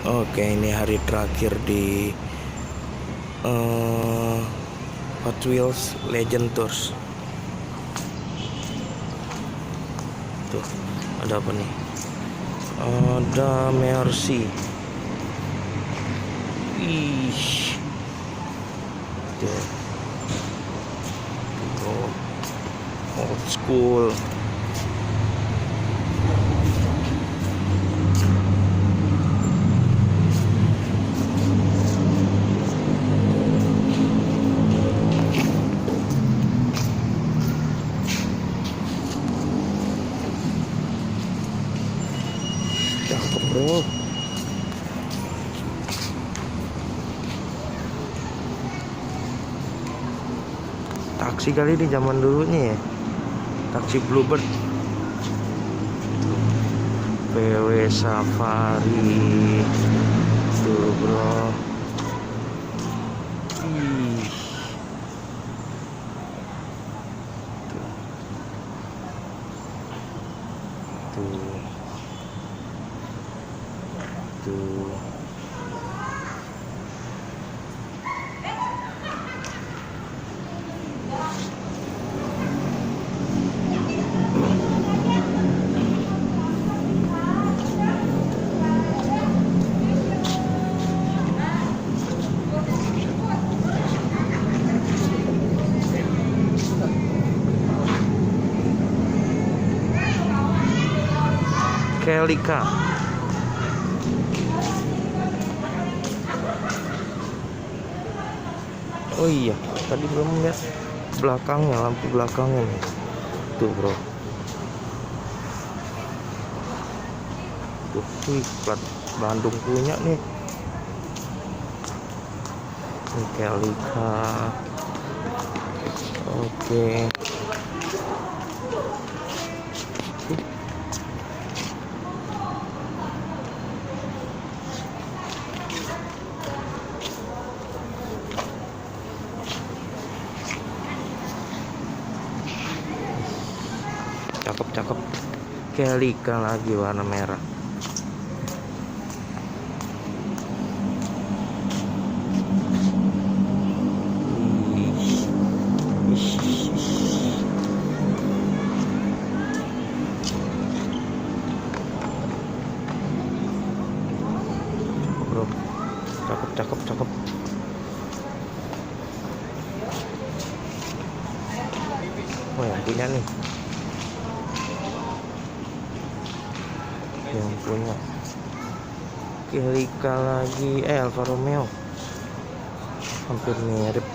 Oke, ini hari terakhir di Hot Wheels Legend Tours. Tuh, ada apa nih? Ada Mercy. Ih, tuh, old school. Cakep bro. Taksi kali di zaman dulunya ya. Taksi Bluebird. PW Safari. Tuh bro. Ih. Tuh. Tuh. Kelika. Oh iya, tadi belum lihat belakangnya, lampu belakangnya nih. Tuh bro. Tuh, plat Bandung punya nih. Ini Kelika. Oke. Cakep Kelika lagi warna merah. Bro, cakep. Oh yang punya nih. Yang punya Kelika lagi, Alfa Romeo, hampir mirip.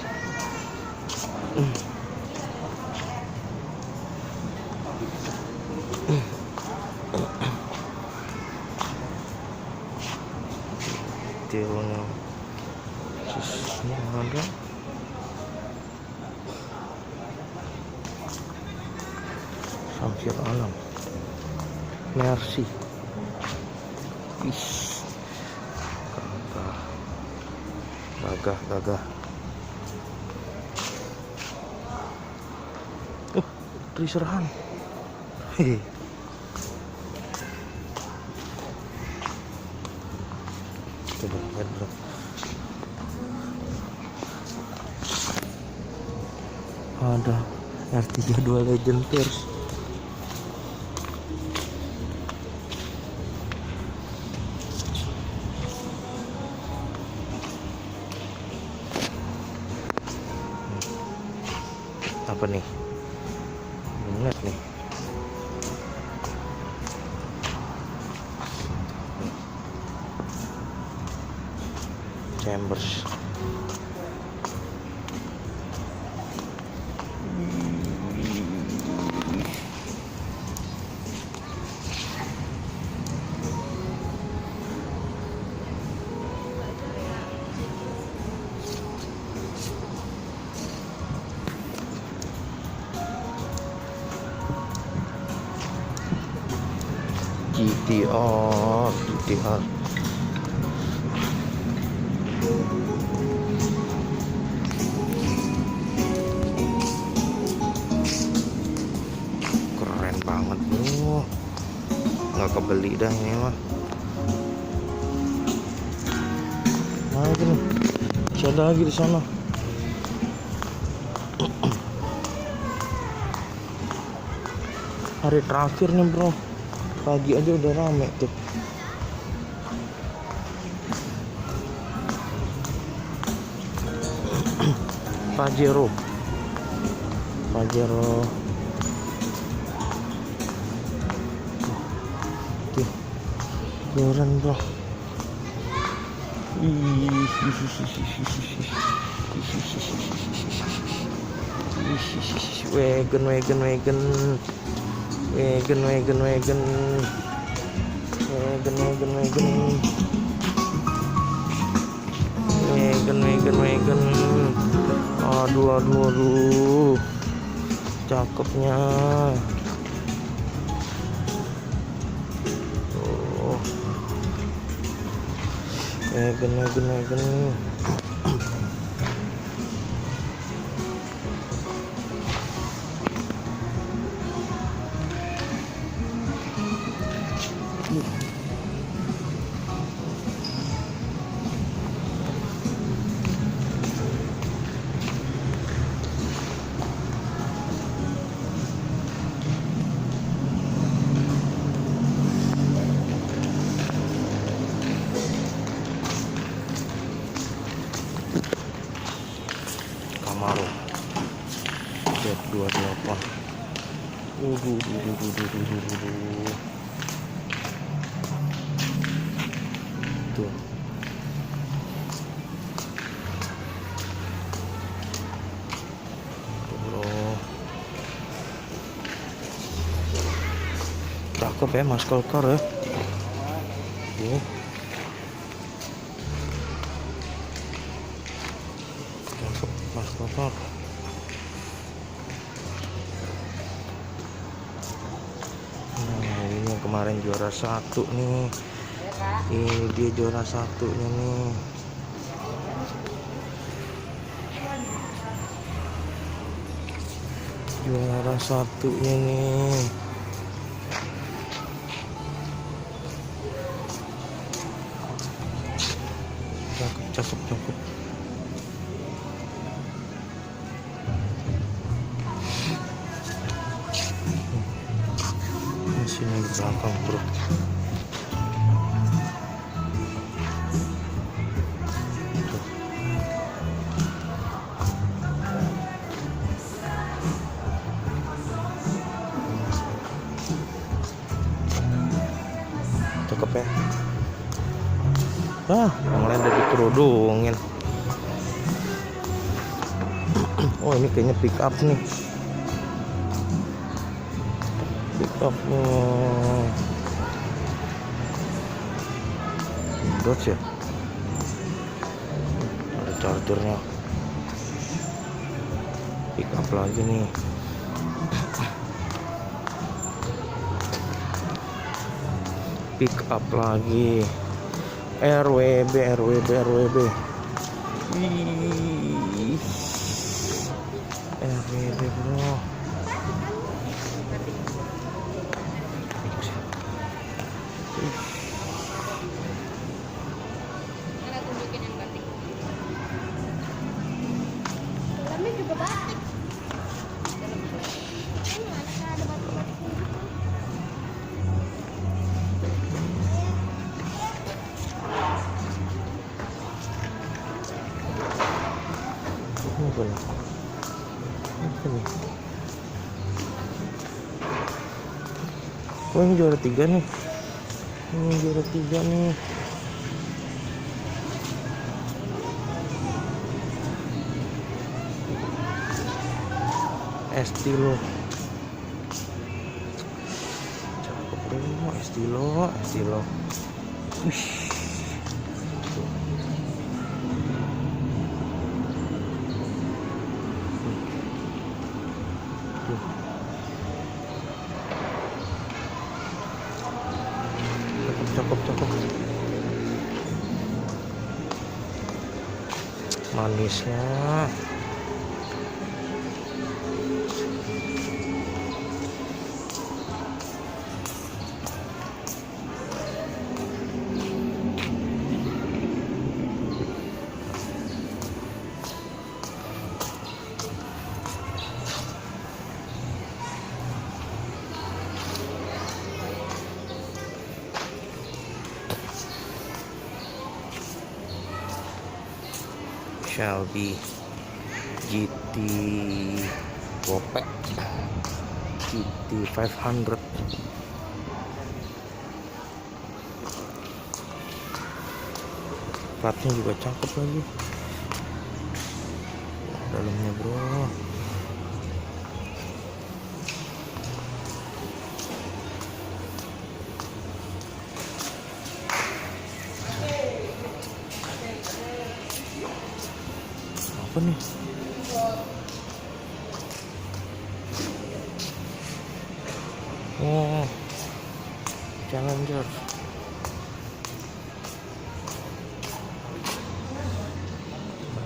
Detailnya susnya ada. Samsir Alam, Mercy. Ih, gagah. Triserahan. Hehe. Coba lihat bro. Ada R32 Legend Tours. Apa nih? Lihat nih. Chambers. GTR. Keren banget bro. Nggak kebeli dah ini mah. lagi nih, masih ada lagi di sana. Hari terakhir nih bro, pagi aja udah rame tuh. Pajero tuh keren bro. Wagon. Aduh, cakepnya. Oh, wagon. Camaro Z28. Tuh. Cakep ya muscle car ya. Cakep muscle car. Nah ini yang kemarin juara 1 nih. Ini dia juara 1-nya nih. Juara 1-nya nih. Cakep. Sini di belakang bro. Cakep ya. Yang lain udah dikerudungin. Oh ini kayaknya pick up nih. Dodge ya. Ada chargernya. Pick up lagi nih. Pick up lagi. RWB. Wih. RWB bro. Oh ini juara 3 nih. Estilo. Cakep bro, Estilo. Wih. Cakep. Manisnya. Shelby GT Gope GT 500. Platnya juga cakep lagi dalamnya bro. Apa nih? Oh, Challenger.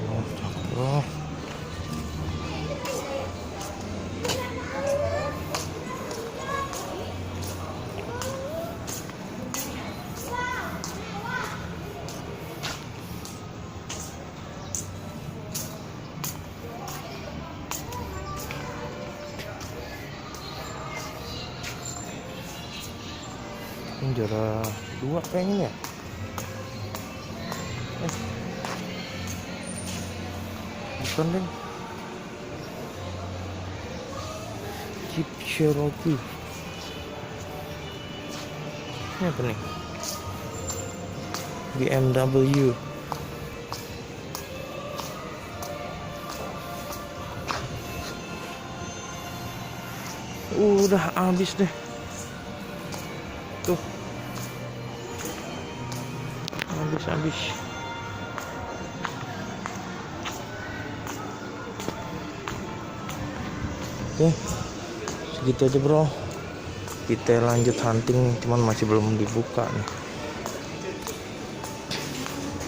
Oh, cakep bro. Ini juara 2 kayaknya ya. Bukan deh. Jeep Cherokee. Ini apa nih? BMW. Udah habis deh. Tuh. Habis. Oke, segitu aja bro. Kita lanjut hunting nih, cuman masih belum dibuka nih.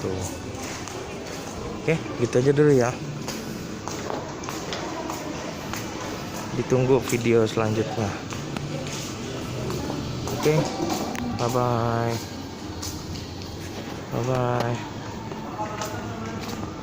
Tuh. Oke, gitu aja dulu ya. Ditunggu video selanjutnya. Oke, bye bye.